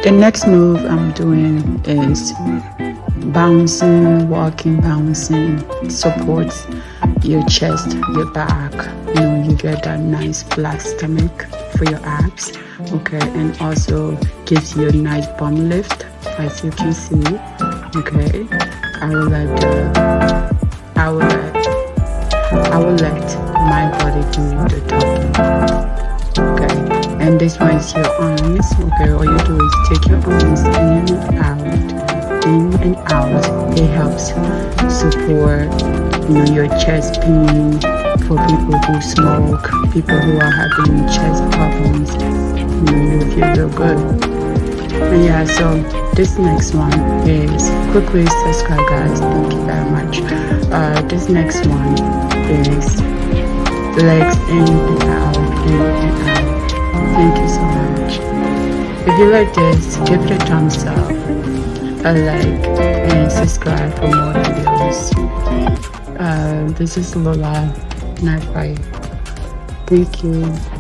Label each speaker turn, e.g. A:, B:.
A: The next move I'm doing is bouncing, walking, bouncing. Supports your chest, your back. You get that nice flat stomach for your abs. Okay, and also gives you a nice bum lift, as you can see. Okay, I will let my body do the talking. Okay, and this one is your arms. Okay, all you do is take your arms in and out. It helps support your chest pain for people who smoke, people who are having chest problems. You feel real good. And yeah, so this next one is, quickly subscribe guys, thank you very much. This next one is legs in and out, in and out. Thank you so much. If you like this, give it a thumbs up, a like, and subscribe for more videos. This is Lola, Night Fight. Thank you.